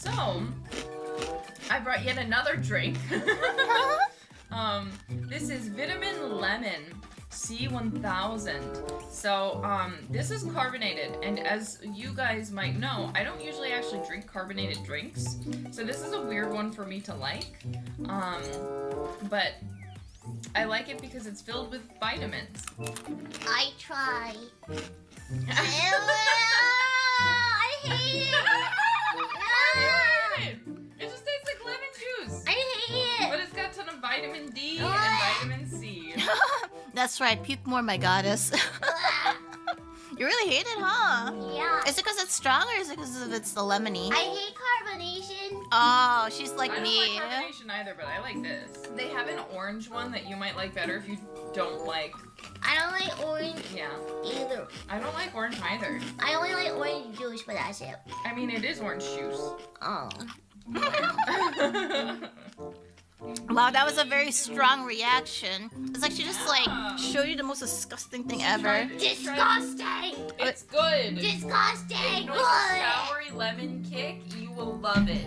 So, I brought yet another drink. This is Vitamin Lemon C1000. So, this is carbonated, and as you guys might know, I don't usually actually drink carbonated drinks. So this is a weird one for me to like. But I like it because it's filled with vitamins. I try. I hate it. It just tastes like lemon juice. I hate it. But it's got a ton of vitamin D and vitamin C. That's right, puke more, my goddess. You really hate it, huh? Yeah. Is it because it's strong or is it because it's the lemony? I hate carbonation. Oh, she's like I me. don't like carbonation either, but I like this. They have an orange one that you might like better if you don't like... I don't like orange either. I don't like orange either. I only like orange juice, but that's it. I mean, it is orange juice. Oh. Wow, that was a very strong reaction. It's like she just like showed you the most disgusting thing ever. Disgusting! It's good. Disgusting! If you like a soury lemon kick, you will love it.